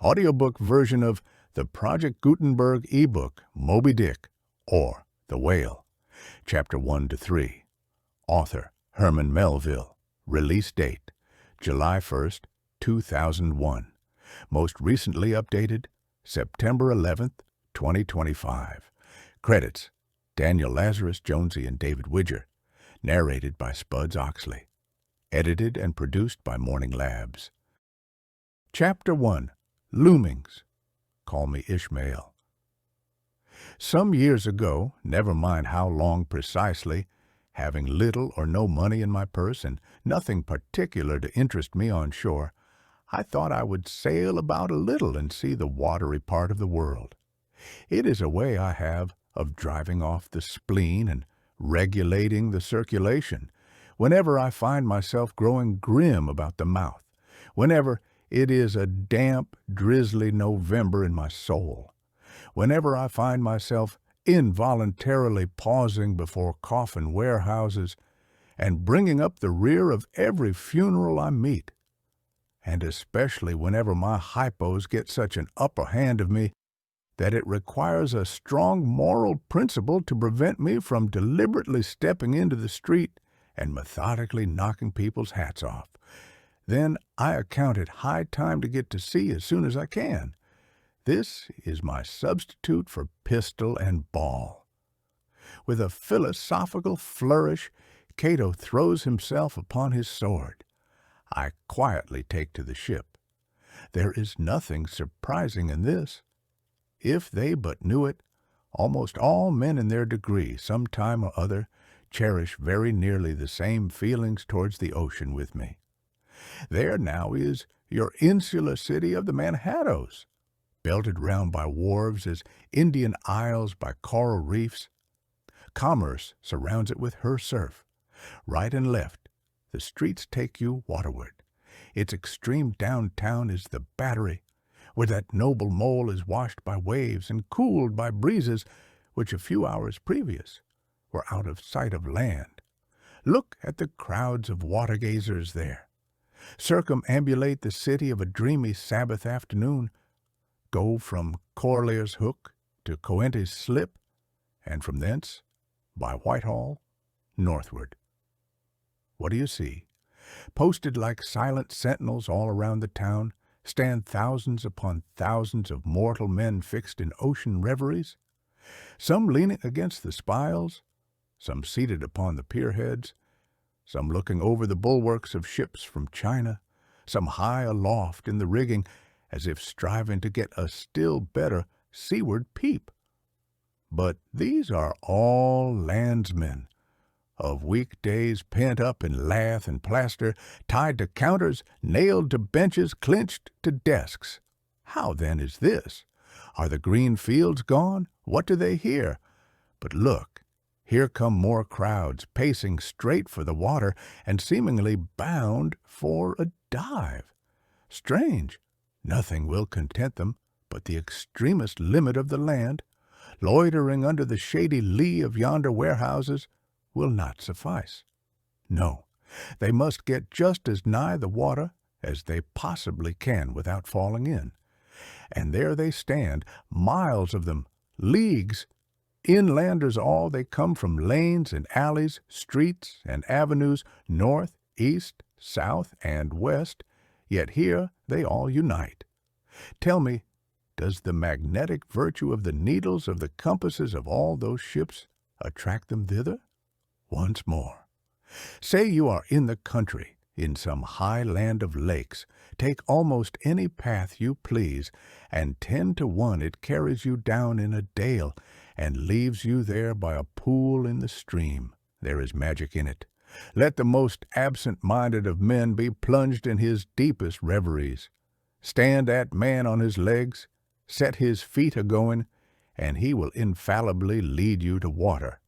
audiobook version of the Project Gutenberg eBook, Moby Dick, or The Whale, Chapter 1 to 3. Author, Herman Melville. Release date, July 1st, 2001. Most recently updated, September 11th, 2025. Credits, Daniel Lazarus, Jonesey, and David Widger. Narrated by Spuds, Oxley. Edited and produced by Morning Labs. Chapter 1. Loomings. Call me Ishmael. Some years ago, never mind how long precisely, having little or no money in my purse and nothing particular to interest me on shore, I thought I would sail about a little and see the watery part of the world. It is a way I have of driving off the spleen and regulating the circulation whenever I find myself growing grim about the mouth, whenever it is a damp, drizzly November in my soul, whenever I find myself involuntarily pausing before coffin warehouses and bringing up the rear of every funeral I meet, and especially whenever my hypos get such an upper hand of me that it requires a strong moral principle to prevent me from deliberately stepping into the street and methodically knocking people's hats off. Then I account it high time to get to sea as soon as I can. This is my substitute for pistol and ball. With a philosophical flourish, Cato throws himself upon his sword. I quietly take to the ship. There is nothing surprising in this. If they but knew it, almost all men in their degree, some time or other, cherish very nearly the same feelings towards the ocean with me. There now is your insular city of the Manhattoes, belted round by wharves as Indian isles by coral reefs. Commerce surrounds it with her surf. Right and left, the streets take you waterward. Its extreme downtown is the Battery, where that noble mole is washed by waves and cooled by breezes which a few hours previous were out of sight of land. Look at the crowds of water-gazers there. Circumambulate the city of a dreamy Sabbath afternoon, go from Corlear's Hook to Coenties Slip, and from thence, by Whitehall, northward. What do you see? Posted like silent sentinels all around the town, stand thousands upon thousands of mortal men fixed in ocean reveries, some leaning against the spiles, some seated upon the pierheads, some looking over the bulwarks of ships from China, some high aloft in the rigging, as if striving to get a still better seaward peep. But these are all landsmen, of weekdays pent up in lath and plaster, tied to counters, nailed to benches, clinched to desks. How then is this? Are the green fields gone? What do they hear? But look, here come more crowds, pacing straight for the water and seemingly bound for a dive. Strange, nothing will content them but the extremest limit of the land. Loitering under the shady lee of yonder warehouses will not suffice. No, they must get just as nigh the water as they possibly can without falling in. And there they stand, miles of them, leagues. Inlanders all, they come from lanes and alleys, streets and avenues, north, east, south, and west, yet here they all unite. Tell me, does the magnetic virtue of the needles of the compasses of all those ships attract them thither? Once more, say you are in the country, in some high land of lakes, take almost any path you please, and 10 to 1 it carries you down in a dale, and leaves you there by a pool in the stream. There is magic in it. Let the most absent-minded of men be plunged in his deepest reveries. Stand that man on his legs, set his feet a-going, and he will infallibly lead you to water,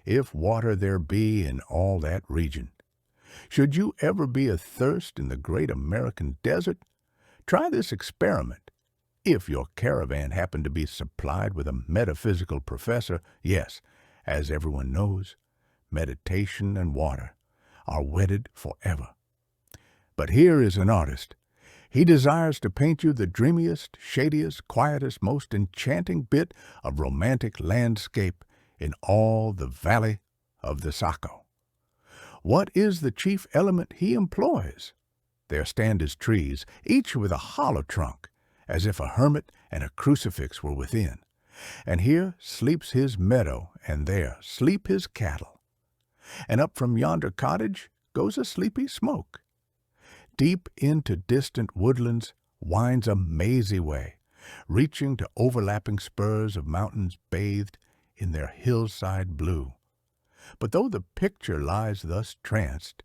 if water there be in all that region. Should you ever be athirst in the great American desert, try this experiment. If your caravan happen to be supplied with a metaphysical professor, yes, as everyone knows, meditation and water are wedded forever. But here is an artist. He desires to paint you the dreamiest, shadiest, quietest, most enchanting bit of romantic landscape in all the valley of the Saco. What is the chief element he employs? There stand his trees, each with a hollow trunk, as if a hermit and a crucifix were within. And here sleeps his meadow, and there sleep his cattle. And up from yonder cottage goes a sleepy smoke. Deep into distant woodlands winds a mazy way, reaching to overlapping spurs of mountains bathed in their hillside blue. But though the picture lies thus tranced,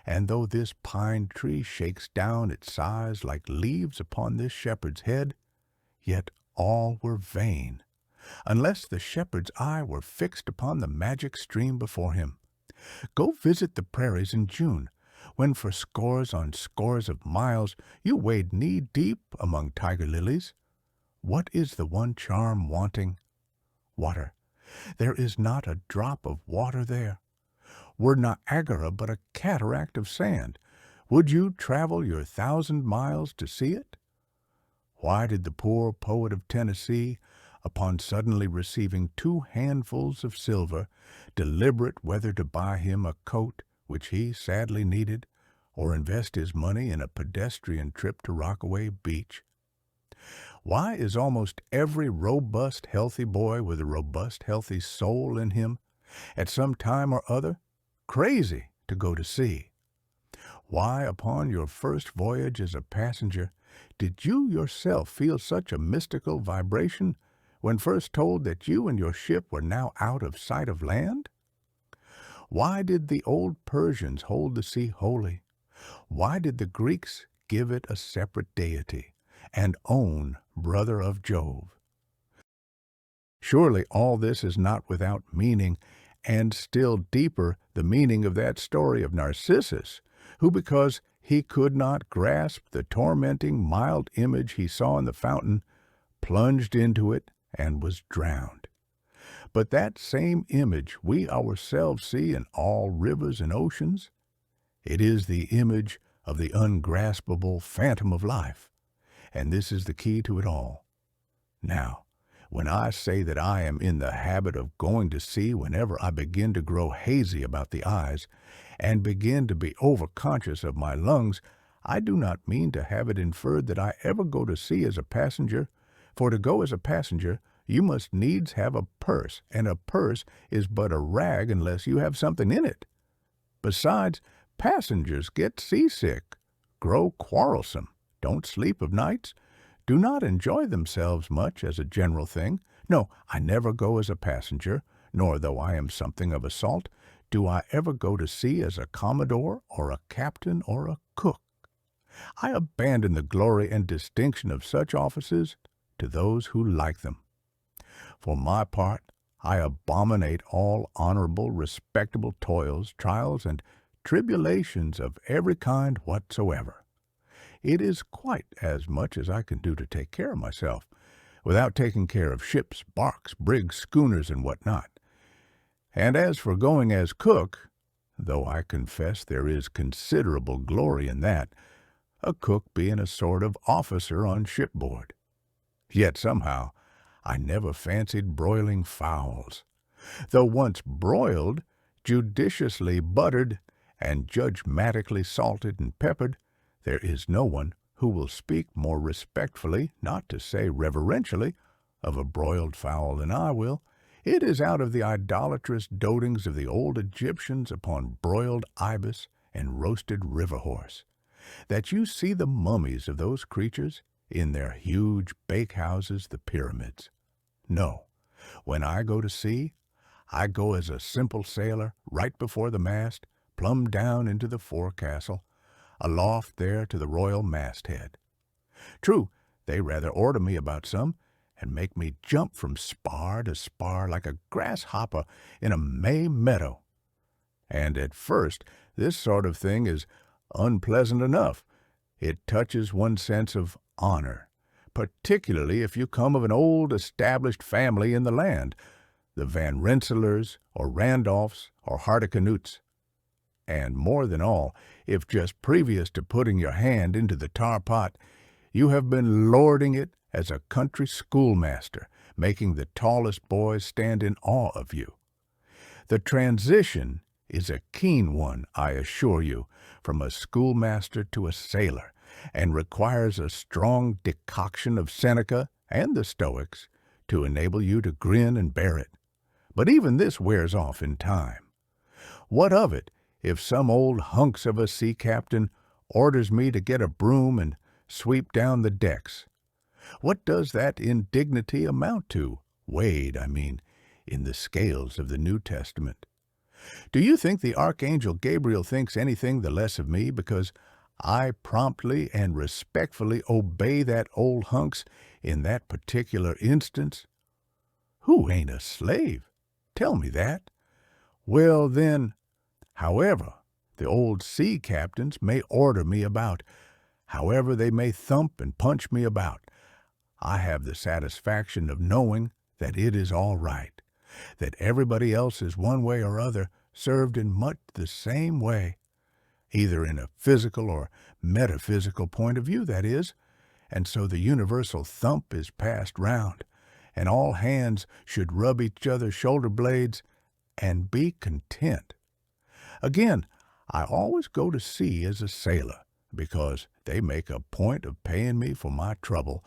and though this pine tree shakes down its sighs like leaves upon this shepherd's head, yet all were vain, unless the shepherd's eye were fixed upon the magic stream before him. Go visit the prairies in June, when for scores on scores of miles you wade knee-deep among tiger lilies. What is the one charm wanting? Water. There is not a drop of water there. Were Niagara but a cataract of sand, would you travel your 1,000 miles to see it? Why did the poor poet of Tennessee, upon suddenly receiving 2 handfuls of silver, deliberate whether to buy him a coat, which he sadly needed, or invest his money in a pedestrian trip to Rockaway Beach? Why is almost every robust, healthy boy with a robust, healthy soul in him, at some time or other, crazy to go to sea? Why, upon your first voyage as a passenger, did you yourself feel such a mystical vibration when first told that you and your ship were now out of sight of land? Why did the old Persians hold the sea holy? Why did the Greeks give it a separate deity, and own brother of Jove? Surely all this is not without meaning, and still deeper the meaning of that story of Narcissus, who, because he could not grasp the tormenting mild image he saw in the fountain, plunged into it and was drowned. But that same image we ourselves see in all rivers and oceans. It is the image of the ungraspable phantom of life, and this is the key to it all. Now, when I say that I am in the habit of going to sea whenever I begin to grow hazy about the eyes, and begin to be overconscious of my lungs, I do not mean to have it inferred that I ever go to sea as a passenger, for to go as a passenger you must needs have a purse, and a purse is but a rag unless you have something in it. Besides, passengers get seasick, grow quarrelsome, don't sleep of nights, do not enjoy themselves much as a general thing. No, I never go as a passenger, nor though I am something of a salt, do I ever go to sea as a commodore or a captain or a cook. I abandon the glory and distinction of such offices to those who like them. For my part, I abominate all honorable, respectable toils, trials, and tribulations of every kind whatsoever. It is quite as much as I can do to take care of myself, without taking care of ships, barks, brigs, schooners, and what not. And as for going as cook, though I confess there is considerable glory in that, a cook being a sort of officer on shipboard, yet somehow I never fancied broiling fowls. Though once broiled, judiciously buttered, and judgmatically salted and peppered, there is no one who will speak more respectfully, not to say reverentially, of a broiled fowl than I will. It is out of the idolatrous dotings of the old Egyptians upon broiled ibis and roasted river horse that you see the mummies of those creatures in their huge bake-houses, the pyramids. No, when I go to sea, I go as a simple sailor, right before the mast, plumb down into the forecastle, aloft there to the royal masthead. True, they rather order me about some, and make me jump from spar to spar like a grasshopper in a May meadow. And at first, this sort of thing is unpleasant enough. It touches one's sense of honor, particularly if you come of an old established family in the land, the Van Rensselaers or Randolphs or Hardicanutes. And more than all, if just previous to putting your hand into the tar pot, you have been lording it as a country schoolmaster, making the tallest boys stand in awe of you. The transition is a keen one, I assure you, from a schoolmaster to a sailor, and requires a strong decoction of Seneca and the Stoics to enable you to grin and bear it. But even this wears off in time. What of it if some old hunks of a sea captain orders me to get a broom and sweep down the decks? What does that indignity amount to, weighed, in the scales of the New Testament? Do you think the Archangel Gabriel thinks anything the less of me because I promptly and respectfully obey that old hunks in that particular instance? Who ain't a slave? Tell me that. Well, then, however the old sea captains may order me about, however they may thump and punch me about, I have the satisfaction of knowing that it is all right, that everybody else is one way or other served in much the same way, either in a physical or metaphysical point of view, that is, and so the universal thump is passed round, and all hands should rub each other's shoulder blades and be content. Again, I always go to sea as a sailor, because they make a point of paying me for my trouble,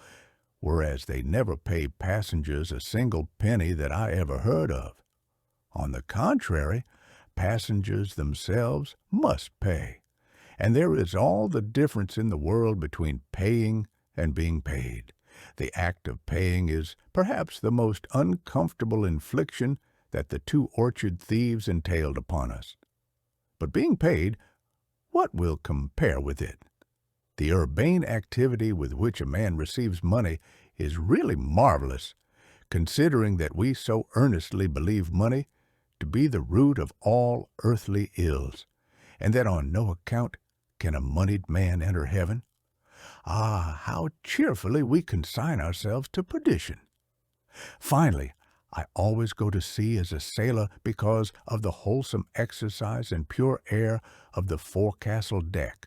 whereas they never pay passengers a single penny that I ever heard of. On the contrary, passengers themselves must pay, and there is all the difference in the world between paying and being paid. The act of paying is perhaps the most uncomfortable infliction that the two orchard thieves entailed upon us. But being paid, what will compare with it? The urbane activity with which a man receives money is really marvelous, considering that we so earnestly believe money to be the root of all earthly ills, and that on no account can a moneyed man enter heaven. Ah, how cheerfully we consign ourselves to perdition! Finally, I always go to sea as a sailor because of the wholesome exercise and pure air of the forecastle deck.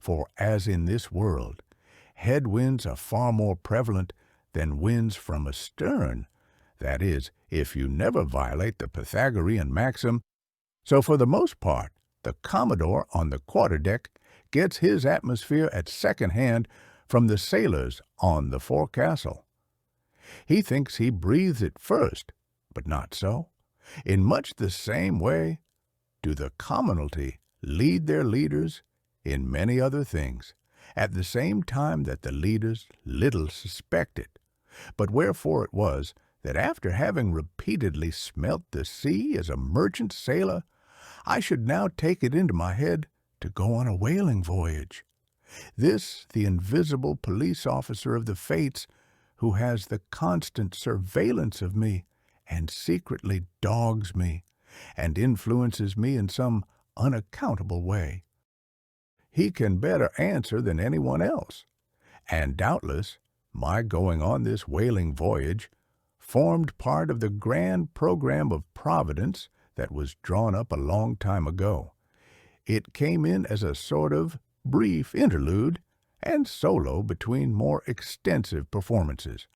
For as in this world, headwinds are far more prevalent than winds from astern, that is, if you never violate the Pythagorean maxim, so for the most part, the Commodore on the quarterdeck gets his atmosphere at second hand from the sailors on the forecastle. He thinks he breathes it first, but not so. In much the same way do the commonalty lead their leaders in many other things, at the same time that the leaders little suspect it. But wherefore it was that after having repeatedly smelt the sea as a merchant sailor, I should now take it into my head to go on a whaling voyage. This the invisible police officer of the fates, who has the constant surveillance of me, and secretly dogs me, and influences me in some unaccountable way. He can better answer than anyone else, and doubtless my going on this whaling voyage formed part of the grand program of Providence that was drawn up a long time ago. It came in as a sort of brief interlude and solo between more extensive performances.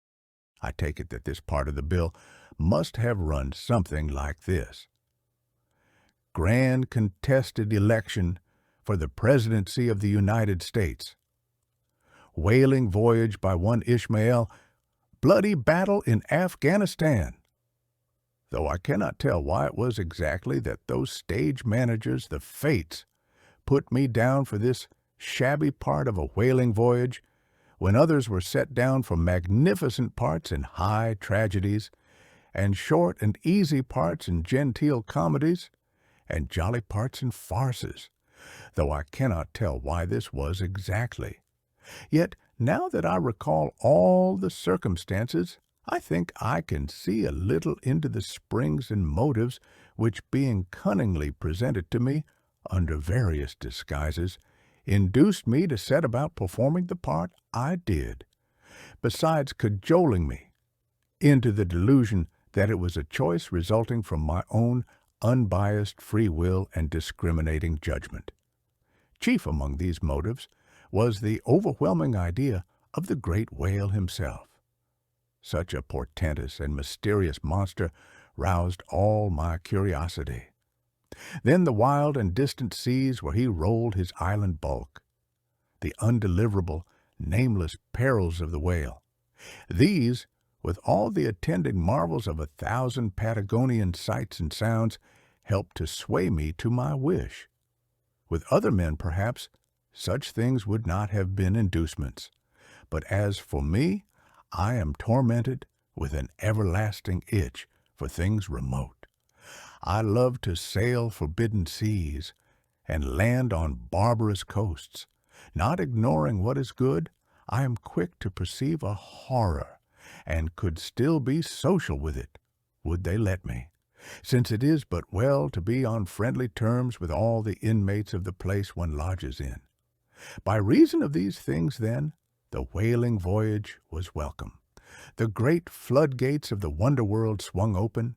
I take it that this part of the bill must have run something like this. Grand contested election for the presidency of the United States. Whaling voyage by one Ishmael. Bloody battle in Afghanistan. Though I cannot tell why it was exactly that those stage managers, the fates, put me down for this shabby part of a whaling voyage, when others were set down for magnificent parts in high tragedies, and short and easy parts in genteel comedies, and jolly parts in farces, though I cannot tell why this was exactly. Yet, now that I recall all the circumstances, I think I can see a little into the springs and motives which, being cunningly presented to me, under various disguises, induced me to set about performing the part I did, besides cajoling me into the delusion that it was a choice resulting from my own unbiased free will and discriminating judgment. Chief among these motives was the overwhelming idea of the great whale himself. Such a portentous and mysterious monster roused all my curiosity. Then the wild and distant seas where he rolled his island bulk, the undeliverable, nameless perils of the whale. These, with all the attending marvels of 1,000 Patagonian sights and sounds, helped to sway me to my wish. With other men, perhaps, such things would not have been inducements. But as for me, I am tormented with an everlasting itch for things remote. I love to sail forbidden seas and land on barbarous coasts. Not ignoring what is good, I am quick to perceive a horror, and could still be social with it, would they let me, since it is but well to be on friendly terms with all the inmates of the place one lodges in. By reason of these things, then, the whaling voyage was welcome. The great floodgates of the wonder world swung open,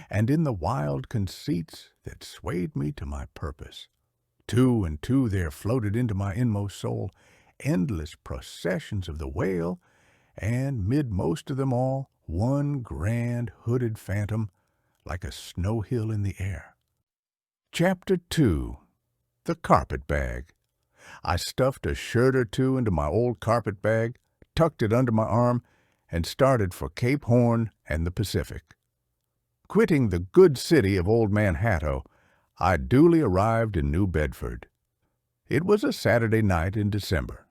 and in the wild conceits that swayed me to my purpose, two and two there floated into my inmost soul endless processions of the whale, and mid most of them all one grand hooded phantom like a snow hill in the air. Chapter 2. The Carpet Bag. I stuffed a shirt or two into my old carpet bag, tucked it under my arm, and started for Cape Horn and the Pacific. Quitting the good city of Old Manhattan, I duly arrived in New Bedford. It was a Saturday night in December.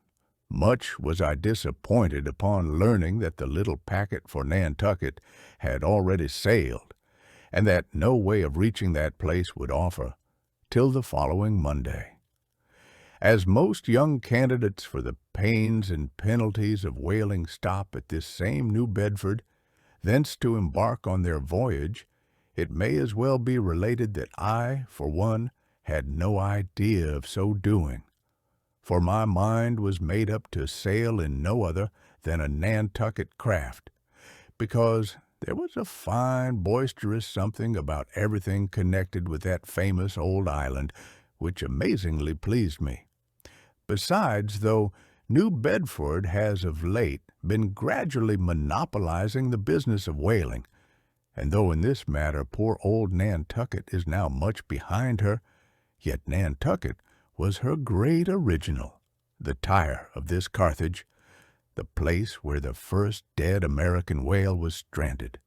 Much was I disappointed upon learning that the little packet for Nantucket had already sailed, and that no way of reaching that place would offer till the following Monday. As most young candidates for the pains and penalties of whaling stop at this same New Bedford, thence to embark on their voyage, it may as well be related that I, for one, had no idea of so doing, for my mind was made up to sail in no other than a Nantucket craft, because there was a fine, boisterous something about everything connected with that famous old island, which amazingly pleased me. Besides, though New Bedford has of late been gradually monopolizing the business of whaling, and though in this matter poor old Nantucket is now much behind her, yet Nantucket was her great original, the Tyre of this Carthage, the place where the first dead American whale was stranded.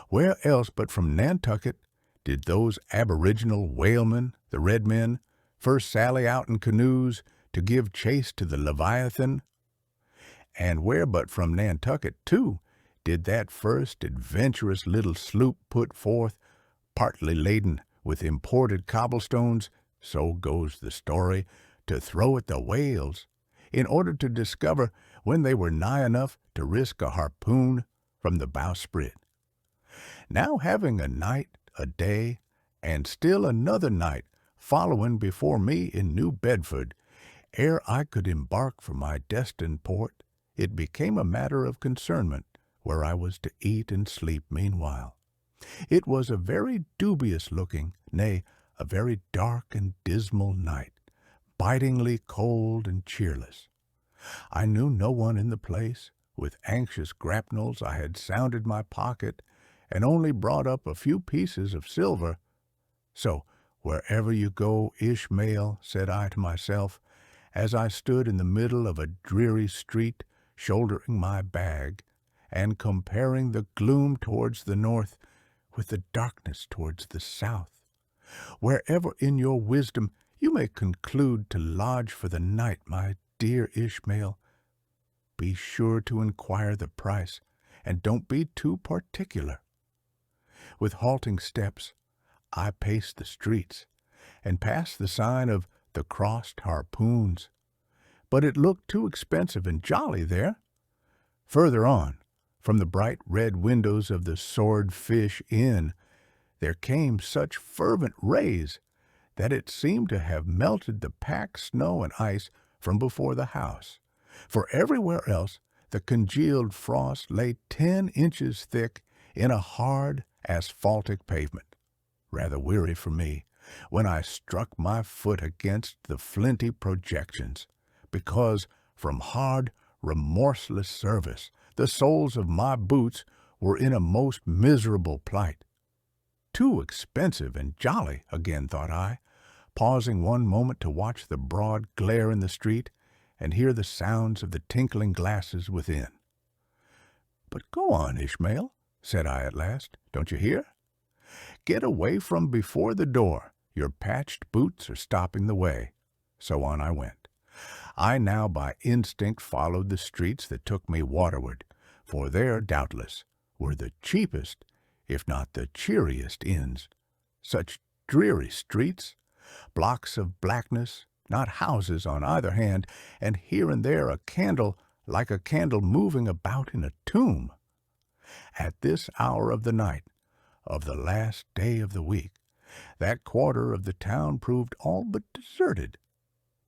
Where else but from Nantucket did those aboriginal whalemen, the red men, first sally out in canoes to give chase to the Leviathan? And where but from Nantucket, too, did that first adventurous little sloop put forth, partly laden with imported cobblestones, so goes the story, to throw at the whales, in order to discover when they were nigh enough to risk a harpoon from the bowsprit. Now having a night, a day, and still another night following before me in New Bedford, ere I could embark for my destined port, it became a matter of concernment where I was to eat and sleep meanwhile. It was a very dubious-looking, nay, a very dark and dismal night, bitingly cold and cheerless. I knew no one in the place. With anxious grapnels I had sounded my pocket, and only brought up a few pieces of silver. So, wherever you go, Ishmael, said I to myself, as I stood in the middle of a dreary street, shouldering my bag, and comparing the gloom towards the north with the darkness towards the south. Wherever in your wisdom you may conclude to lodge for the night, my dear Ishmael, be sure to inquire the price, and don't be too particular. With halting steps, I paced the streets, and passed the sign of the Crossed Harpoons, but it looked too expensive and jolly there. Further on, from the bright red windows of the Swordfish Inn, there came such fervent rays that it seemed to have melted the packed snow and ice from before the house, for everywhere else the congealed frost lay 10 inches thick in a hard asphaltic pavement. rather weary for me, when I struck my foot against the flinty projections, because from hard, remorseless service the soles of my boots were in a most miserable plight. Too expensive and jolly, again thought I, pausing one moment to watch the broad glare in the street and hear the sounds of the tinkling glasses within. "But go on, Ishmael," said I at last. "Don't you hear? Get away from before the door. Your patched boots are stopping the way." So on I went. I now by instinct followed the streets that took me waterward, for there, doubtless, were the cheapest, if not the cheeriest inns. Such dreary streets, blocks of blackness, not houses on either hand, and here and there a candle like a candle moving about in a tomb. At this hour of the night, of the last day of the week, that quarter of the town proved all but deserted.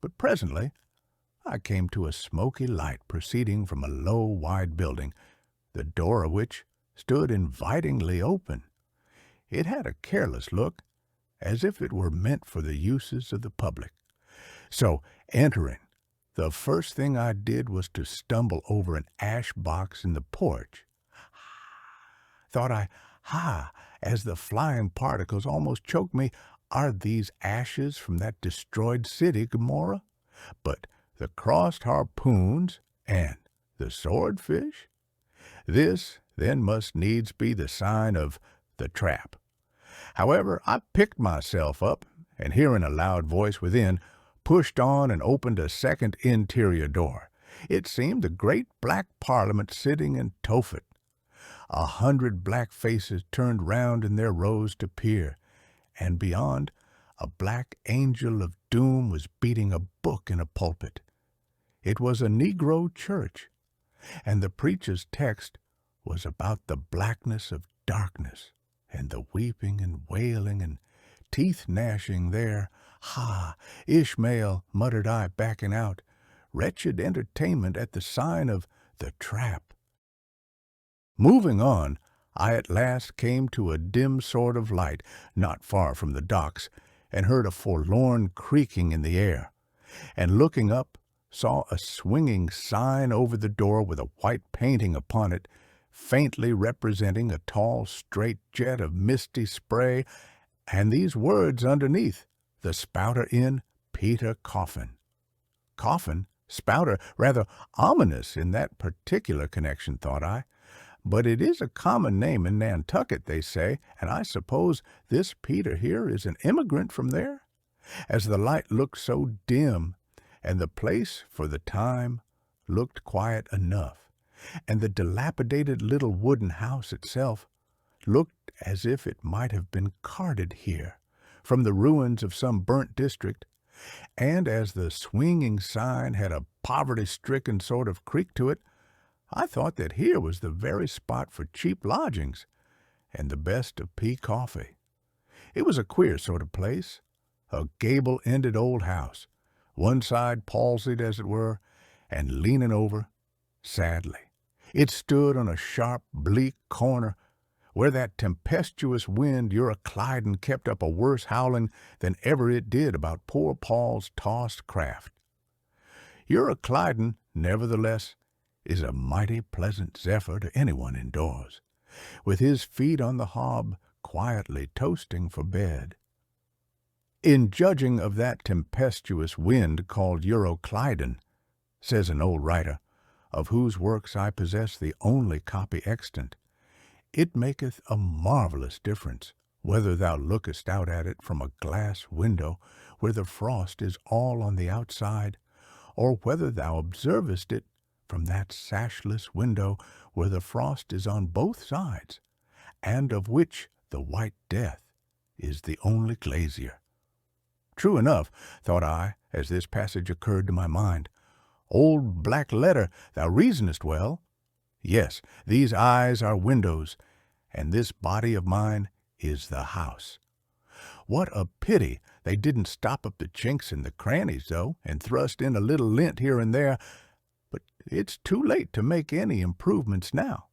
But presently I came to a smoky light proceeding from a low, wide building, the door of which stood invitingly open. It had a careless look, as if it were meant for the uses of the public. So, entering, the first thing I did was to stumble over an ash box in the porch. Thought I, as the flying particles almost choked me, are these ashes from that destroyed city, Gomorrah? But the crossed harpoons and the swordfish? This, then, must needs be the sign of the trap. However, I picked myself up, and hearing a loud voice within, pushed on and opened a second interior door. It seemed the great black Parliament sitting in Tophet. 100 black faces turned round in their rows to peer, and beyond, a black angel of doom was beating a book in a pulpit. It was a Negro church, and the preacher's text was about the blackness of darkness, and the weeping and wailing and teeth gnashing there. Ishmael, muttered I, backing out, wretched entertainment at the sign of the trap. Moving on, I at last came to a dim sort of light, not far from the docks, and heard a forlorn creaking in the air, and looking up, saw a swinging sign over the door with a white painting upon it, faintly representing a tall, straight jet of misty spray, and these words underneath, "The Spouter Inn, Peter Coffin." Coffin, Spouter, rather ominous in that particular connection, thought I. But it is a common name in Nantucket, they say, and I suppose this Peter here is an immigrant from there? As the light looked so dim, and the place, for the time, looked quiet enough, and the dilapidated little wooden house itself looked as if it might have been carted here, from the ruins of some burnt district, and as the swinging sign had a poverty-stricken sort of creak to it, I thought that here was the very spot for cheap lodgings, and the best of pea coffee. It was a queer sort of place, a gable-ended old house, one side palsied as it were, and leaning over, sadly. It stood on a sharp, bleak corner, where that tempestuous wind Euroclydon kept up a worse howling than ever it did about poor Paul's tossed craft. Euroclydon, nevertheless, is a mighty pleasant zephyr to anyone indoors, with his feet on the hob quietly toasting for bed. In judging of that tempestuous wind called Euroclydon, says an old writer, of whose works I possess the only copy extant, it maketh a marvellous difference whether thou lookest out at it from a glass window where the frost is all on the outside, or whether thou observest it from that sashless window where the frost is on both sides, and of which the white death is the only glazier. True enough, thought I, as this passage occurred to my mind. Old black letter, thou reasonest well. Yes, these eyes are windows, and this body of mine is the house. What a pity they didn't stop up the chinks and the crannies, though, and thrust in a little lint here and there, but it's too late to make any improvements now.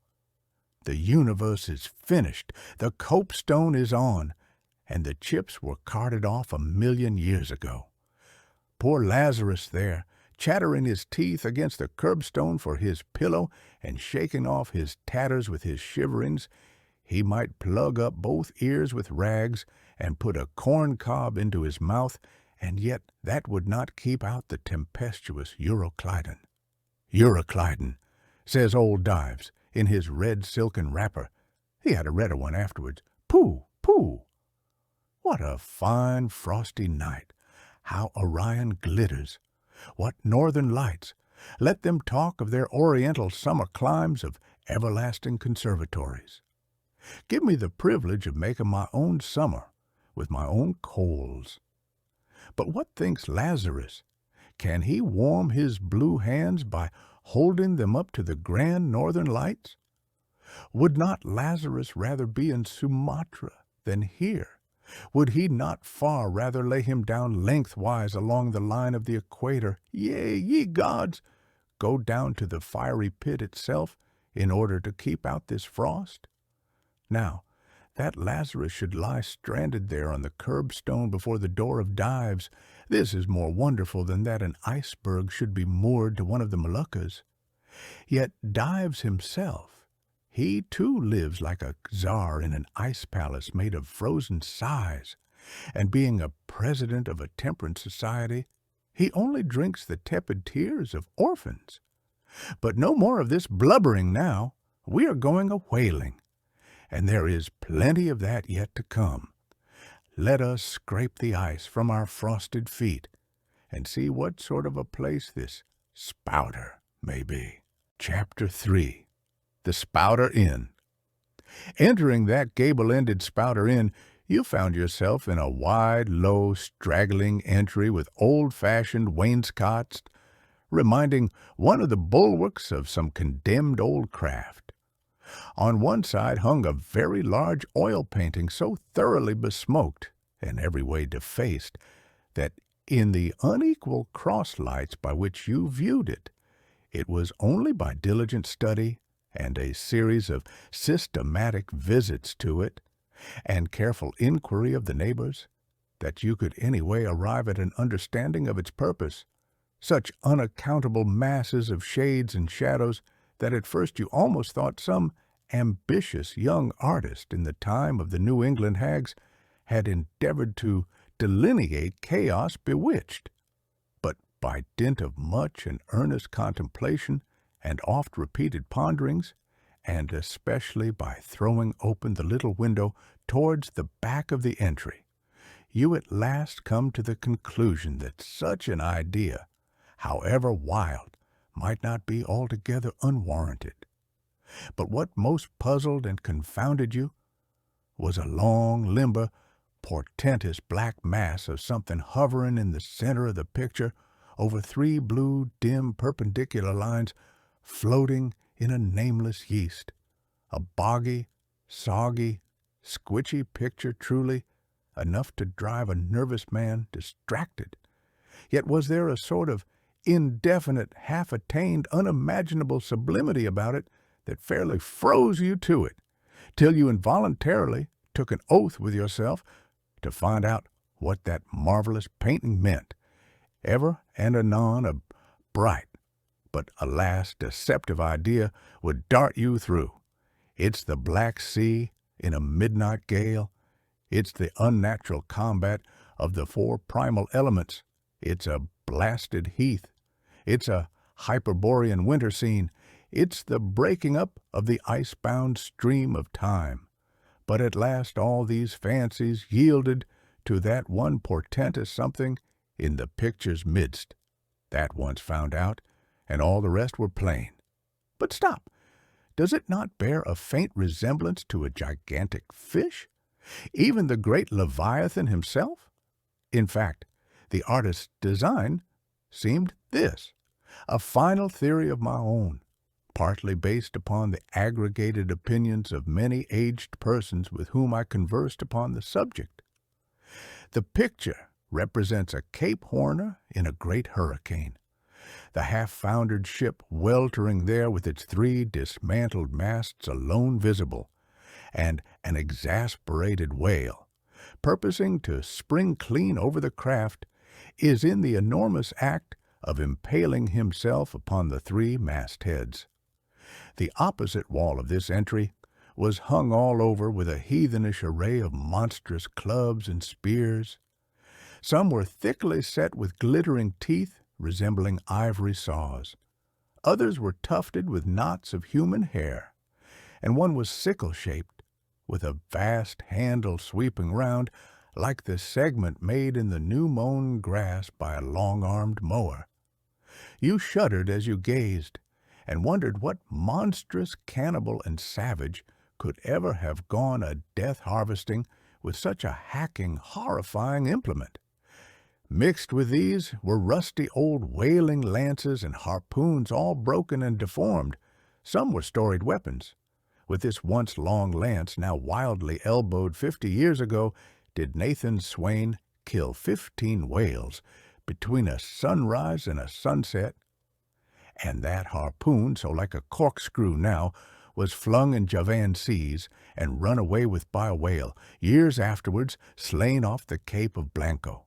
The universe is finished, the copestone is on, and the chips were carted off 1,000,000 years ago. Poor Lazarus there, chattering his teeth against the curbstone for his pillow and shaking off his tatters with his shiverings, he might plug up both ears with rags and put a corn cob into his mouth, and yet that would not keep out the tempestuous Euroclydon. Euroclydon, says old Dives, in his red silken wrapper. He had a redder one afterwards. Pooh, pooh! What a fine frosty night! How Orion glitters! What northern lights! Let them talk of their oriental summer climes, of everlasting conservatories. Give me the privilege of making my own summer with my own coals. But what thinks Lazarus? Can he warm his blue hands by holding them up to the grand northern lights? Would not Lazarus rather be in Sumatra than here? Would he not far rather lay him down lengthwise along the line of the equator, yea, ye gods, go down to the fiery pit itself in order to keep out this frost? Now, that Lazarus should lie stranded there on the curbstone before the door of Dives, this is more wonderful than that an iceberg should be moored to one of the Moluccas. Yet Dives himself, he too lives like a czar in an ice palace made of frozen sighs, and being a president of a temperance society, he only drinks the tepid tears of orphans. But no more of this blubbering now. We are going a-whaling, and there is plenty of that yet to come. Let us scrape the ice from our frosted feet and see what sort of a place this Spouter may be. Chapter 3. The Spouter Inn. Entering that gable-ended Spouter Inn, you found yourself in a wide, low, straggling entry with old-fashioned wainscots, reminding one of the bulwarks of some condemned old craft. On one side hung a very large oil painting so thoroughly besmoked and every way defaced that in the unequal cross-lights by which you viewed it, it was only by diligent study and a series of systematic visits to it, and careful inquiry of the neighbors, that you could anyway arrive at an understanding of its purpose. Such unaccountable masses of shades and shadows that at first you almost thought some ambitious young artist in the time of the New England hags had endeavored to delineate chaos bewitched. But by dint of much and earnest contemplation and oft-repeated ponderings, and especially by throwing open the little window towards the back of the entry, you at last come to the conclusion that such an idea, however wild, might not be altogether unwarranted. But what most puzzled and confounded you was a long, limber, portentous black mass of something hovering in the center of the picture over 3 blue, dim, perpendicular lines floating in a nameless yeast. A boggy, soggy, squitchy picture truly, enough to drive a nervous man distracted. Yet was there a sort of indefinite, half-attained, unimaginable sublimity about it that fairly froze you to it, till you involuntarily took an oath with yourself to find out what that marvelous painting meant. Ever and anon a bright, but alas, deceptive idea would dart you through. It's the Black Sea in a midnight gale. It's the unnatural combat of the 4 primal elements. It's a blasted heath. It's a Hyperborean winter scene. It's the breaking up of the ice-bound stream of time. But at last all these fancies yielded to that one portentous something in the picture's midst. That once found out, and all the rest were plain. But stop! Does it not bear a faint resemblance to a gigantic fish? Even the great Leviathan himself? In fact, the artist's design seemed this, a final theory of my own, partly based upon the aggregated opinions of many aged persons with whom I conversed upon the subject. The picture represents a Cape Horner in a great hurricane, the half-foundered ship weltering there with its 3 dismantled masts alone visible, and an exasperated whale, purposing to spring clean over the craft, is in the enormous act of impaling himself upon the 3 mastheads. The opposite wall of this entry was hung all over with a heathenish array of monstrous clubs and spears. Some were thickly set with glittering teeth resembling ivory saws. Others were tufted with knots of human hair, and one was sickle-shaped, with a vast handle sweeping round like the segment made in the new-mown grass by a long-armed mower. You shuddered as you gazed, and wondered what monstrous cannibal and savage could ever have gone a death-harvesting with such a hacking, horrifying implement. Mixed with these were rusty old whaling lances and harpoons, all broken and deformed. Some were storied weapons. With this once long lance, now wildly elbowed 50 years ago, did Nathan Swain kill 15 whales between a sunrise and a sunset. And that harpoon, so like a corkscrew now, was flung in Javan seas and run away with by a whale, years afterwards slain off the Cape of Blanco.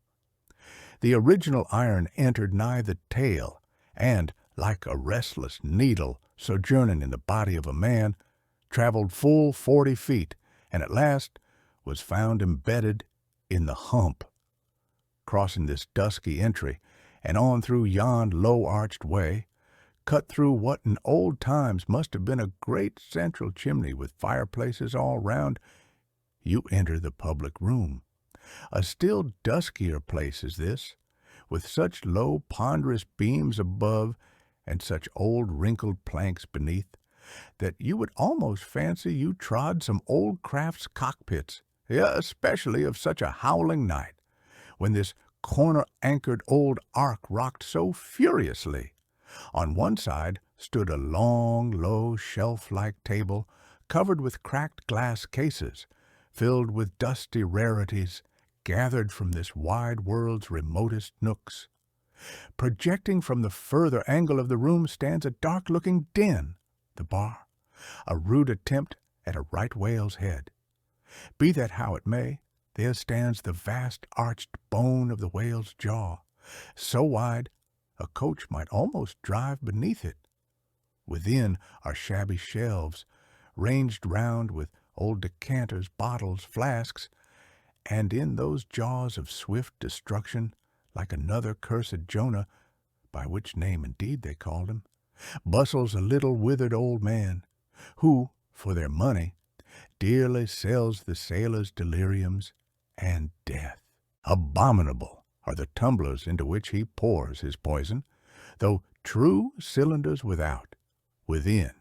The original iron entered nigh the tail, and, like a restless needle sojourning in the body of a man, traveled full 40 feet, and at last was found embedded in the hump. Crossing this dusky entry, and on through yon low-arched way, cut through what in old times must have been a great central chimney with fireplaces all round, you enter the public room. A still duskier place is this, with such low, ponderous beams above and such old wrinkled planks beneath, that you would almost fancy you trod some old craft's cockpits, especially of such a howling night, when this corner-anchored old ark rocked so furiously. On one side stood a long, low, shelf-like table covered with cracked glass cases, filled with dusty rarities gathered from this wide world's remotest nooks. Projecting from the further angle of the room stands a dark-looking den, the bar, a rude attempt at a right whale's head. Be that how it may, there stands the vast arched bone of the whale's jaw, so wide a coach might almost drive beneath it. Within are shabby shelves, ranged round with old decanters, bottles, flasks, and in those jaws of swift destruction, like another cursed Jonah, by which name indeed they called him, bustles a little withered old man, who, for their money, dearly sells the sailors' deliriums and death. Abominable are the tumblers into which he pours his poison, though true cylinders without. Within,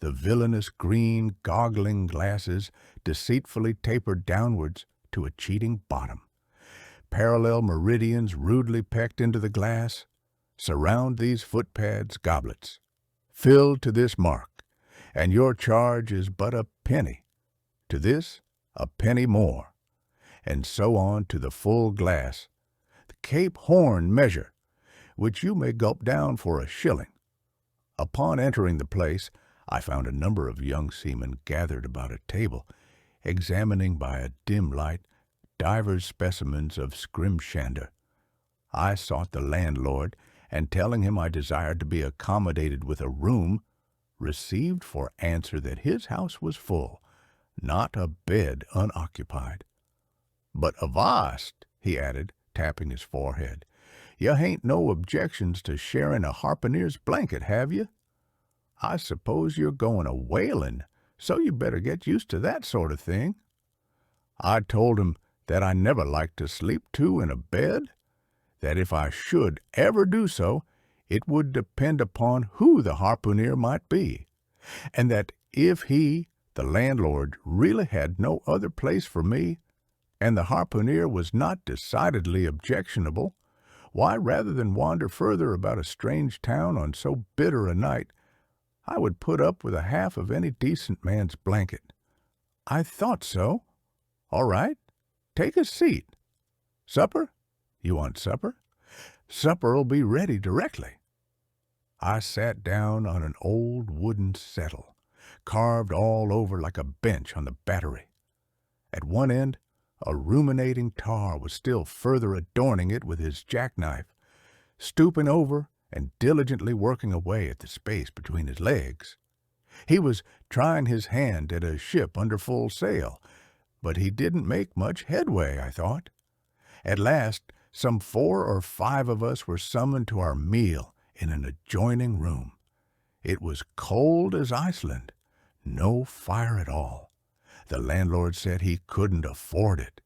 the villainous green goggling glasses deceitfully tapered downwards to a cheating bottom. Parallel meridians rudely pecked into the glass surround these footpads, goblets, filled to this mark, and your charge is but a penny. To this, a penny more, and so on to the full glass, the Cape Horn measure, which you may gulp down for a shilling. Upon entering the place, I found a number of young seamen gathered about a table, examining by a dim light divers specimens of scrimshander. I sought the landlord, and telling him I desired to be accommodated with a room, received for answer that his house was full, not a bed unoccupied. But avast, he added, tapping his forehead, you hain't no objections to sharing a harpooner's blanket, have you? I suppose you're going a whaling, so you better get used to that sort of thing. I told him that I never liked to sleep two in a bed, that if I should ever do so, it would depend upon who the harpooner might be, and that if he, the landlord, really had no other place for me, and the harpooner was not decidedly objectionable, why, rather than wander further about a strange town on so bitter a night, I would put up with a half of any decent man's blanket. I thought so. All right, take a seat. Supper? You want supper? Supper'll be ready directly. I sat down on an old wooden settle, carved all over like a bench on the battery. At one end, A ruminating tar was still further adorning it with his jackknife, stooping over and diligently working away at the space between his legs. He was trying his hand at a ship under full sail, but he didn't make much headway, I thought. At last, some 4 or 5 of us were summoned to our meal in an adjoining room. It was cold as Iceland, no fire at all. The landlord said he couldn't afford it.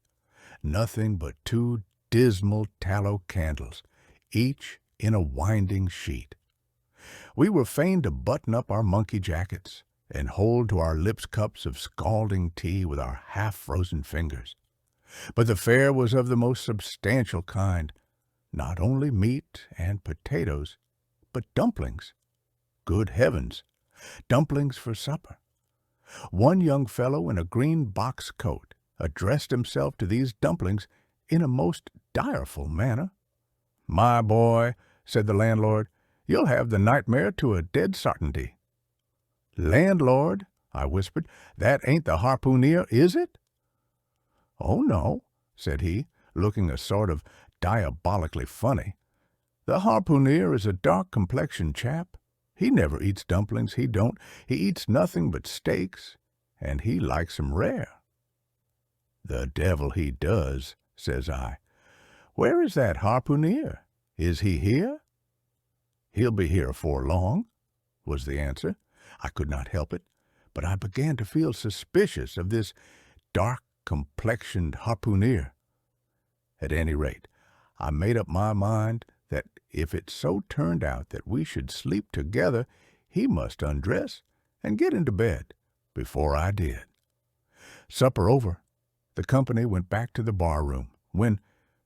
Nothing but 2 dismal tallow candles, each in a winding sheet. We were fain to button up our monkey jackets and hold to our lips cups of scalding tea with our half-frozen fingers. But the fare was of the most substantial kind, not only meat and potatoes, but dumplings. Good heavens, dumplings for supper. One young fellow in a green box coat addressed himself to these dumplings in a most direful manner. "My boy," said the landlord, "you'll have the nightmare to a dead sartainty." "Landlord," I whispered, "that ain't the harpooneer, is it?" "Oh, no," said he, looking a sort of diabolically funny. "The harpooneer is a dark-complexioned chap. He never eats dumplings, he don't. He eats nothing but steaks, and he likes 'em rare." "The devil he does," says I. "Where is that harpooneer? Is he here?" "He'll be here afore long," was the answer. I could not help it, but I began to feel suspicious of this dark-complexioned harpooneer. At any rate, I made up my mind that if it so turned out that we should sleep together, he must undress and get into bed before I did. Supper over, the company went back to the bar-room, when,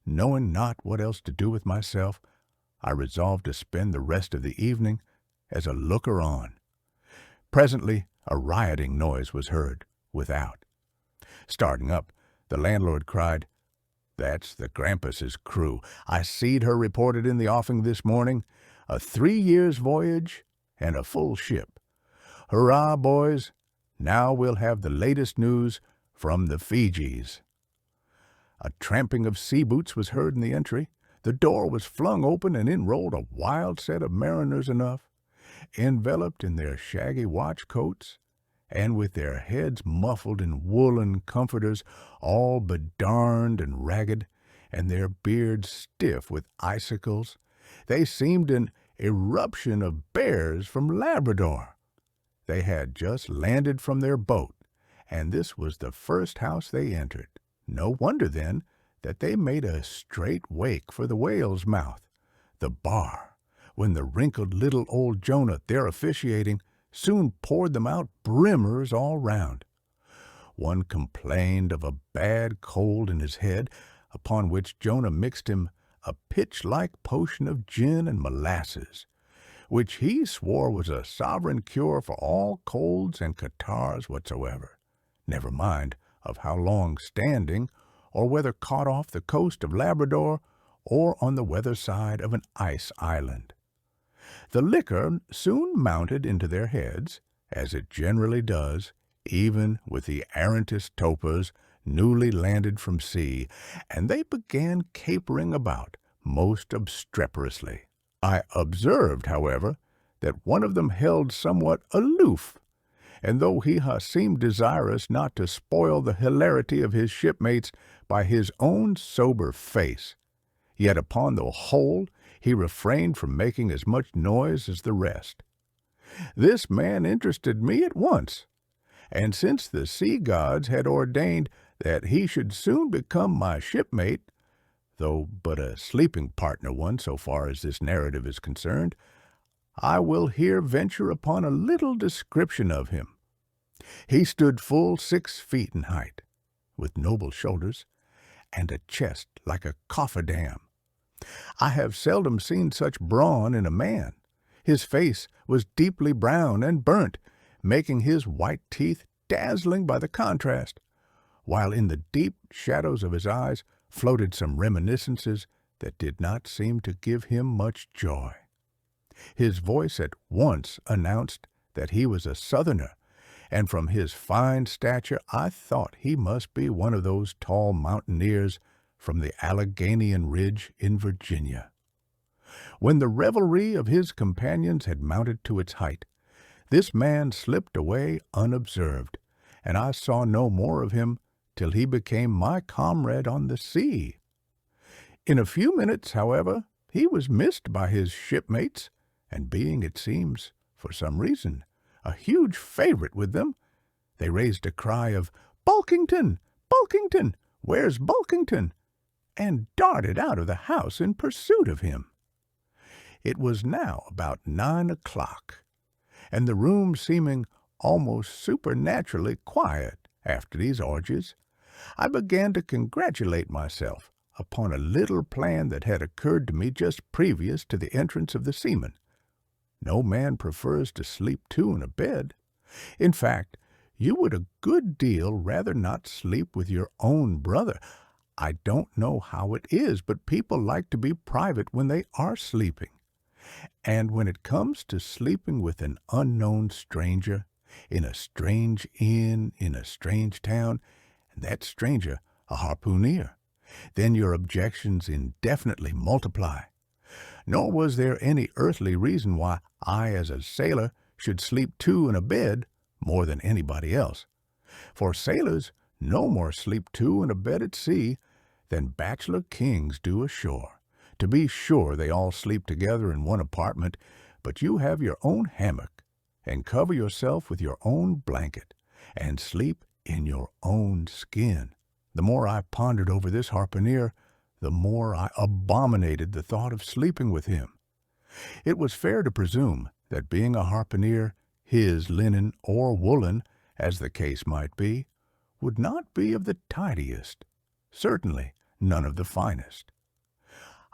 knowing not what else to do with myself, I resolved to spend the rest of the evening as a looker-on. Presently a rioting noise was heard without. Starting up, the landlord cried, "That's the Grampus's crew. I seed her reported in the offing this morning. A 3 years' voyage and a full ship. Hurrah, boys! Now we'll have the latest news from the Fijis." A tramping of sea boots was heard in the entry. The door was flung open, and in rolled a wild set of mariners enough, enveloped in their shaggy watch coats, and with their heads muffled in woolen comforters, all bedarned and ragged, and their beards stiff with icicles. They seemed an eruption of bears from Labrador. They had just landed from their boat, and this was the first house they entered. No wonder, then, that they made a straight wake for the whale's mouth, the bar, when the wrinkled little old Jonah, there officiating, soon poured them out brimmers all round. One complained of a bad cold in his head, upon which Jonah mixed him a pitch-like potion of gin and molasses, which he swore was a sovereign cure for all colds and catarrhs whatsoever, never mind of how long standing, or whether caught off the coast of Labrador or on the weather side of an ice island. The liquor soon mounted into their heads, as it generally does, even with the arrantest topers newly landed from sea, and they began capering about most obstreperously. I observed, however, that one of them held somewhat aloof, and though he seemed desirous not to spoil the hilarity of his shipmates by his own sober face, yet upon the whole he refrained from making as much noise as the rest. This man interested me at once, and since the sea gods had ordained that he should soon become my shipmate, though but a sleeping partner one so far as this narrative is concerned, I will here venture upon a little description of him. He stood full 6 feet in height, with noble shoulders, and a chest like a cofferdam. I have seldom seen such brawn in a man. His face was deeply brown and burnt, making his white teeth dazzling by the contrast, while in the deep shadows of his eyes floated some reminiscences that did not seem to give him much joy. His voice at once announced that he was a Southerner, and from his fine stature I thought he must be one of those tall mountaineers from the Alleghanian Ridge in Virginia. When the revelry of his companions had mounted to its height, this man slipped away unobserved, and I saw no more of him till he became my comrade on the sea. In a few minutes, however, he was missed by his shipmates, and being, it seems, for some reason, a huge favorite with them, they raised a cry of, "Bulkington! Bulkington! Where's Bulkington?" and darted out of the house in pursuit of him. It was now about 9 o'clock, and the room seeming almost supernaturally quiet after these orgies, I began to congratulate myself upon a little plan that had occurred to me just previous to the entrance of the seamen. No man prefers to sleep two in a bed. In fact, you would a good deal rather not sleep with your own brother. I don't know how it is, but people like to be private when they are sleeping. And when it comes to sleeping with an unknown stranger, in a strange inn, in a strange town, and that stranger a harpooner, then your objections indefinitely multiply. Nor was there any earthly reason why I, as a sailor, should sleep two in a bed more than anybody else. For sailors no more sleep two in a bed at sea than bachelor kings do ashore. To be sure, they all sleep together in one apartment, but you have your own hammock, and cover yourself with your own blanket, and sleep in your own skin. The more I pondered over this harpooner, the more I abominated the thought of sleeping with him. It was fair to presume that being a harpooner, his linen or woolen, as the case might be, would not be of the tidiest, certainly none of the finest.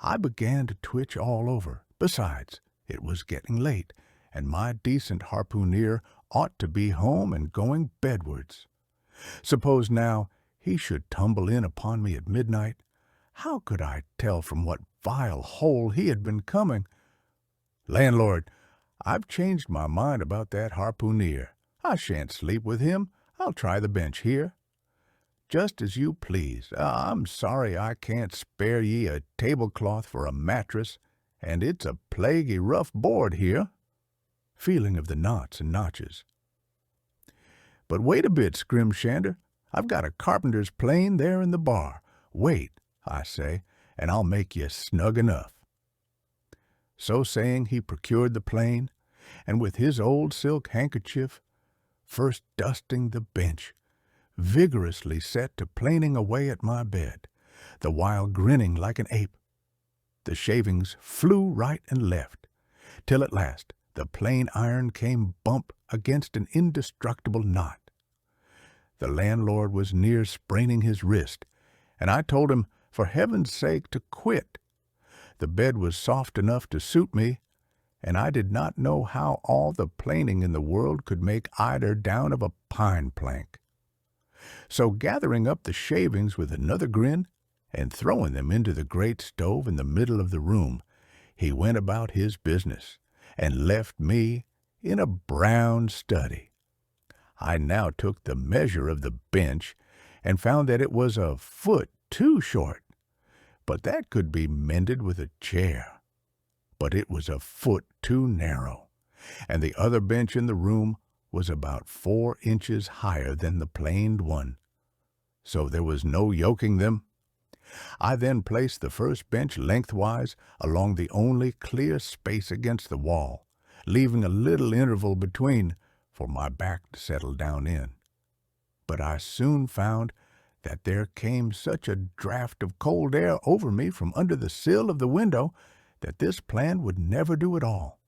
I began to twitch all over. Besides, it was getting late, and my decent harpooner ought to be home and going bedwards. Suppose now he should tumble in upon me at midnight. How could I tell from what vile hole he had been coming? "Landlord, I've changed my mind about that harpooner. I shan't sleep with him. I'll try the bench here." "Just as you please. I'm sorry I can't spare ye a tablecloth for a mattress, and it's a plaguey rough board here." Feeling of the knots and notches. "But wait a bit, Scrimshander. I've got a carpenter's plane there in the bar. Wait, I say, and I'll make ye snug enough." So saying, he procured the plane, and with his old silk handkerchief, first dusting the bench, vigorously set to planing away at my bed, the while grinning like an ape. The shavings flew right and left, till at last the plane iron came bump against an indestructible knot. The landlord was near spraining his wrist, and I told him, for heaven's sake, to quit. The bed was soft enough to suit me, and I did not know how all the planing in the world could make eider down of a pine plank. So gathering up the shavings with another grin, and throwing them into the great stove in the middle of the room, he went about his business, and left me in a brown study. I now took the measure of the bench, and found that it was a foot too short, but that could be mended with a chair. But it was a foot too narrow, and the other bench in the room was about 4 inches higher than the planed one, so there was no yoking them. I then placed the first bench lengthwise along the only clear space against the wall, leaving a little interval between for my back to settle down in. But I soon found that there came such a draught of cold air over me from under the sill of the window that this plan would never do at all,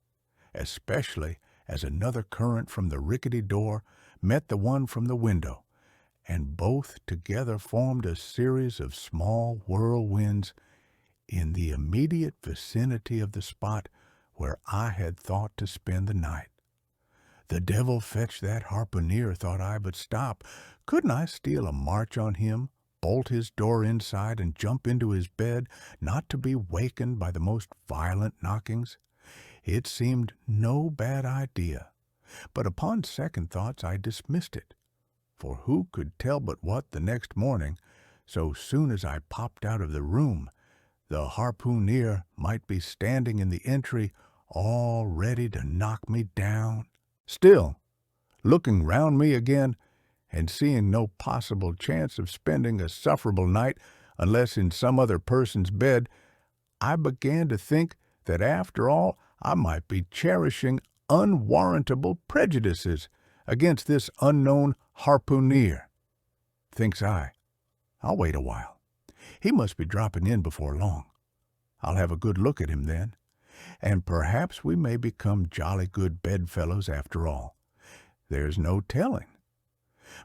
especially as another current from the rickety door met the one from the window, and both together formed a series of small whirlwinds in the immediate vicinity of the spot where I had thought to spend the night. The devil fetch that harpooner, thought I, but stop. Couldn't I steal a march on him, bolt his door inside, and jump into his bed, not to be wakened by the most violent knockings? It seemed no bad idea. But upon second thoughts I dismissed it, for who could tell but what the next morning, so soon as I popped out of the room, the harpooner might be standing in the entry, all ready to knock me down. Still, looking round me again, and seeing no possible chance of spending a sufferable night unless in some other person's bed, I began to think that after all I might be cherishing unwarrantable prejudices against this unknown harpooner. Thinks I, I'll wait a while. He must be dropping in before long. I'll have a good look at him then, and perhaps we may become jolly good bedfellows after all. There's no telling.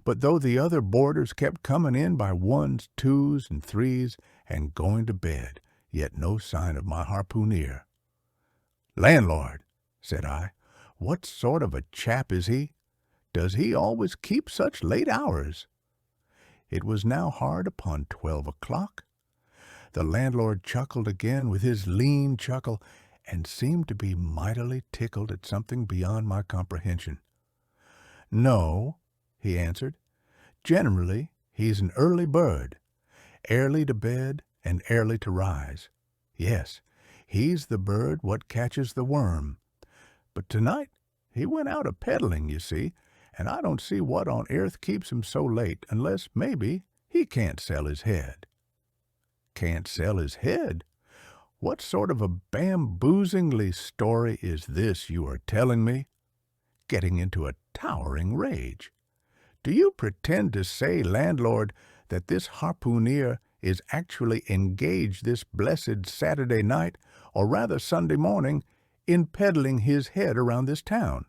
But though the other boarders kept coming in by ones, twos, and threes, and going to bed, yet no sign of my harpooner. "Landlord," said I, "what sort of a chap is he? Does he always keep such late hours?" It was now hard upon 12 o'clock. The landlord chuckled again with his lean chuckle, and seemed to be mightily tickled at something beyond my comprehension. "No," he answered. "Generally he's an early bird, early to bed and early to rise. Yes, he's the bird what catches the worm. But tonight he went out a-peddling, you see, and I don't see what on earth keeps him so late, unless maybe he can't sell his head." "Can't sell his head? What sort of a bamboozingly story is this you are telling me?" Getting into a towering rage. "Do you pretend to say, landlord, that this harpooner is actually engaged this blessed Saturday night, or rather Sunday morning, in peddling his head around this town?"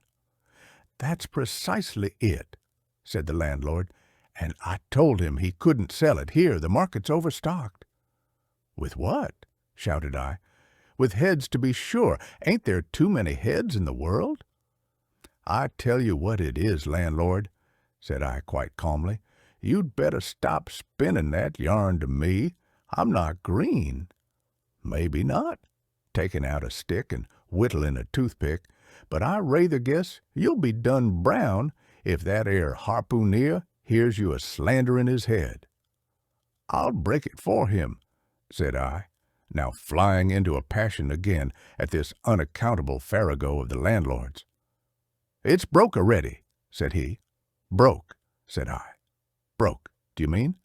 "That's precisely it," said the landlord, "and I told him he couldn't sell it here. The market's overstocked." "With what?" shouted I. "With heads, to be sure. Ain't there too many heads in the world?" "I tell you what it is, landlord," said I quite calmly. "You'd better stop spinning that yarn to me. I'm not green." "Maybe not," taking out a stick and whittling a toothpick, "but I rather guess you'll be done brown if that 'ere harpooner hears you a-slanderin' his head." "I'll break it for him," said I, now flying into a passion again at this unaccountable farrago of the landlord's. "It's broke already," said he. "Broke," said I. "Broke, do you mean?"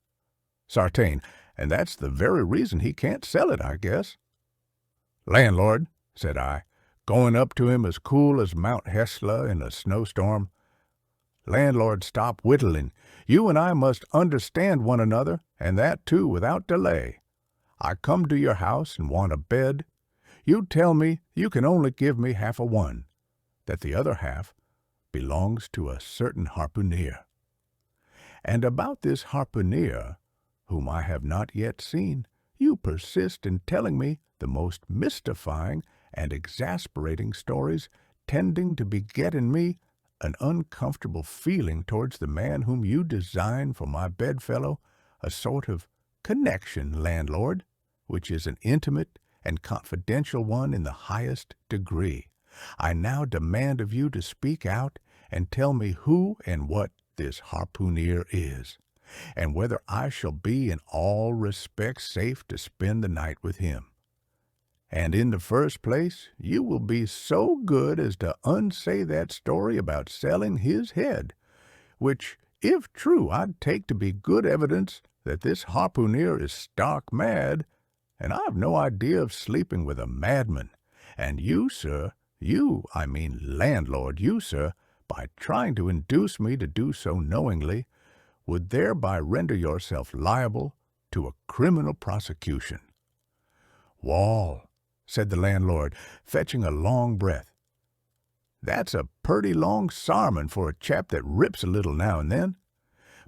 "Sartain, and that's the very reason he can't sell it, I guess." "Landlord," said I, going up to him as cool as Mount Hesla in a snowstorm, "landlord, stop whittling. You and I must understand one another, and that too without delay. I come to your house and want a bed. You tell me you can only give me half a one, that the other half belongs to a certain harpooner. And about this harpooner, whom I have not yet seen, you persist in telling me the most mystifying and exasperating stories, tending to beget in me an uncomfortable feeling towards the man whom you design for my bedfellow, a sort of connection, landlord, which is an intimate and confidential one in the highest degree. I now demand of you to speak out and tell me who and what this harpooner is, and whether I shall be in all respects safe to spend the night with him. And in the first place, you will be so good as to unsay that story about selling his head, which, if true, I'd take to be good evidence that this harpooner is stark mad, and I've no idea of sleeping with a madman. And you, sir, I mean landlord, you, sir, by trying to induce me to do so knowingly, would thereby render yourself liable to a criminal prosecution." "Wall," said the landlord, fetching a long breath, "that's a purty long sarmon for a chap that rips a little now and then.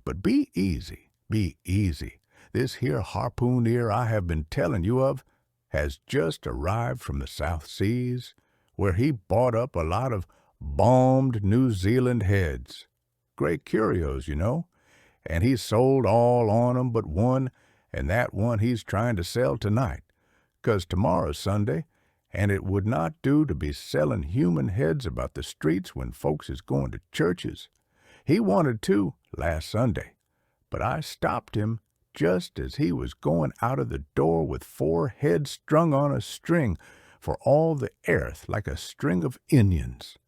But be easy, be easy. This here harpooner I have been telling you of has just arrived from the South Seas, where he bought up a lot of balmed New Zealand heads, great curios, you know, and he's sold all on 'em but one, and that one he's trying to sell tonight, 'cause tomorrow's Sunday, and it would not do to be selling human heads about the streets when folks is going to churches. He wanted to last Sunday, but I stopped him just as he was going out of the door with 4 heads strung on a string, for all the airth like a string of Indians.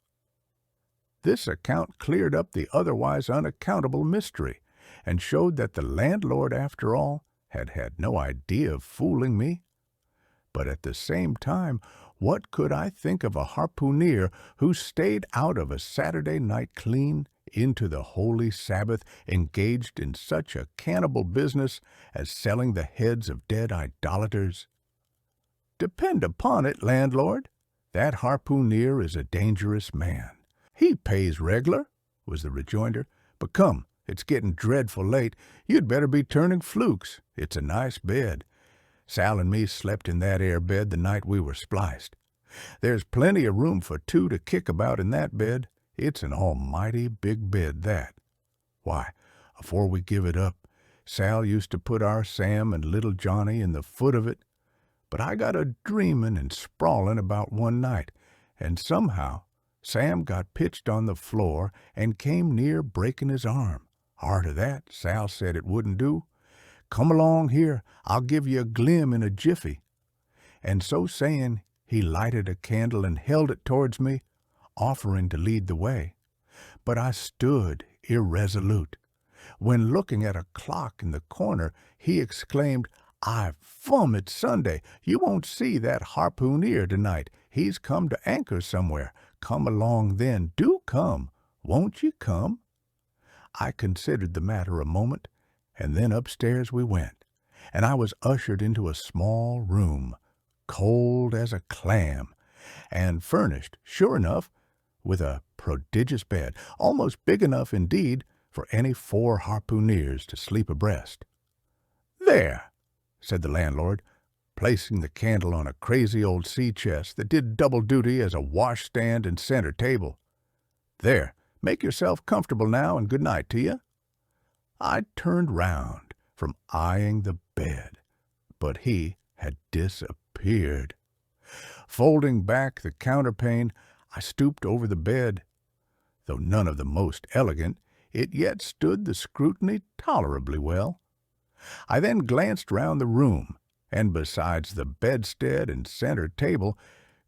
This account cleared up the otherwise unaccountable mystery, and showed that the landlord, after all, had had no idea of fooling me. But at the same time, what could I think of a harpooner who stayed out of a Saturday night clean into the holy Sabbath, engaged in such a cannibal business as selling the heads of dead idolaters? Depend upon it, landlord, that harpooner is a dangerous man. He pays reg'lar, was the rejoinder. But come, it's getting dreadful late. You'd better be turning flukes. It's a nice bed. Sal and me slept in that air bed the night we were spliced. There's plenty of room for 2 to kick about in that bed. It's an almighty big bed, that. Why, afore we give it up, Sal used to put our Sam and little Johnny in the foot of it. But I got a dreamin' and sprawlin' about one night, and somehow Sam got pitched on the floor and came near breaking his arm. Arter that, Sal said it wouldn't do. Come along here, I'll give you a glim in a jiffy. And so saying, he lighted a candle and held it towards me, offering to lead the way. But I stood irresolute, when, looking at a clock in the corner, he exclaimed, "I vum, it's Sunday. You won't see that harpooner tonight. He's come to anchor somewhere. Come along then. Do come. Won't you come?" I considered the matter a moment, and then upstairs we went, and I was ushered into a small room, cold as a clam, and furnished, sure enough, with a prodigious bed, almost big enough indeed for any 4 harpooneers to sleep abreast. "There," said the landlord, placing the candle on a crazy old sea chest that did double duty as a washstand and center table. "There, make yourself comfortable now, and good night to you." I turned round from eyeing the bed, but he had disappeared. Folding back the counterpane, I stooped over the bed. Though none of the most elegant, it yet stood the scrutiny tolerably well. I then glanced round the room, and besides the bedstead and center table,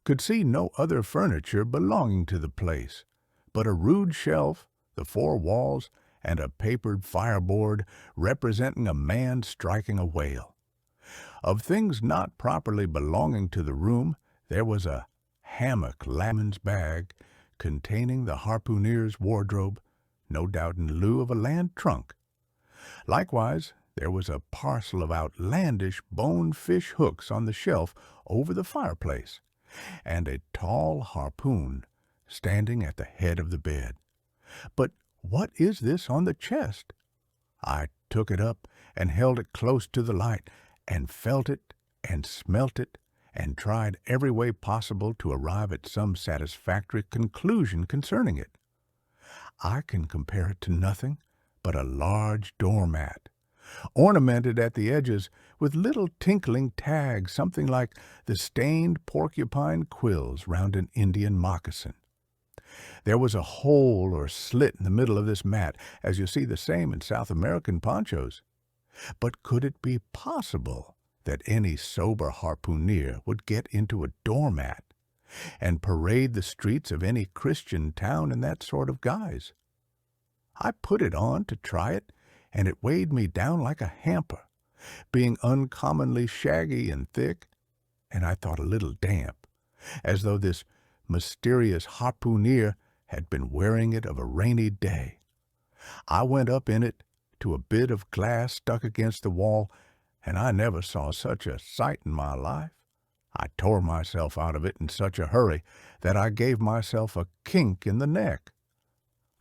could see no other furniture belonging to the place, but a rude shelf, the 4 walls, and a papered fireboard representing a man striking a whale. Of things not properly belonging to the room, there was a hammock layman's bag containing the harpooner's wardrobe, no doubt in lieu of a land trunk. Likewise, there was a parcel of outlandish bonefish hooks on the shelf over the fireplace, and a tall harpoon standing at the head of the bed. But what is this on the chest? I took it up and held it close to the light, and felt it and smelt it, and tried every way possible to arrive at some satisfactory conclusion concerning it. I can compare it to nothing but a large doormat, ornamented at the edges with little tinkling tags, something like the stained porcupine quills round an Indian moccasin. There was a hole or slit in the middle of this mat, as you see the same in South American ponchos. But could it be possible that any sober harpooner would get into a doormat and parade the streets of any Christian town in that sort of guise? I put it on to try it, and it weighed me down like a hamper, being uncommonly shaggy and thick, and I thought a little damp, as though this mysterious harpooner had been wearing it of a rainy day. I went up in it to a bit of glass stuck against the wall, and I never saw such a sight in my life. I tore myself out of it in such a hurry that I gave myself a kink in the neck.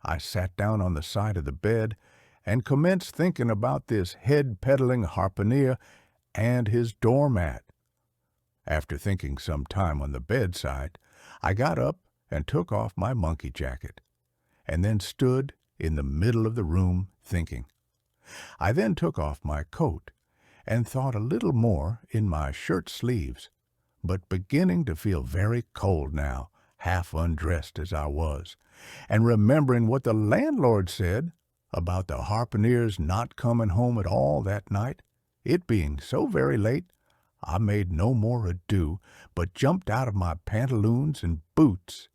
I sat down on the side of the bed and commenced thinking about this head-peddling harpooner and his doormat. After thinking some time on the bedside, I got up and took off my monkey jacket, and then stood in the middle of the room thinking. I then took off my coat, and thought a little more in my shirt sleeves, but beginning to feel very cold now, half undressed as I was, and remembering what the landlord said about the harpooneers not coming home at all that night, it being so very late, I made no more ado, but jumped out of my pantaloons and boots,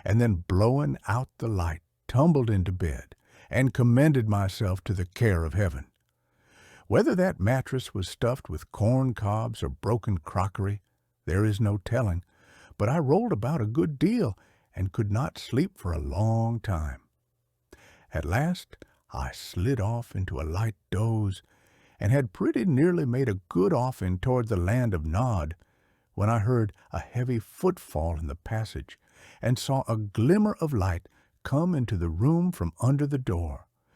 and then blowing out the light, tumbled into bed, and commended myself to the care of heaven. Whether that mattress was stuffed with corn cobs or broken crockery, there is no telling, but I rolled about a good deal and could not sleep for a long time. At last I slid off into a light doze, and had pretty nearly made a good offing toward the land of Nod, when I heard a heavy footfall in the passage, and saw a glimmer of light come into the room from under the door.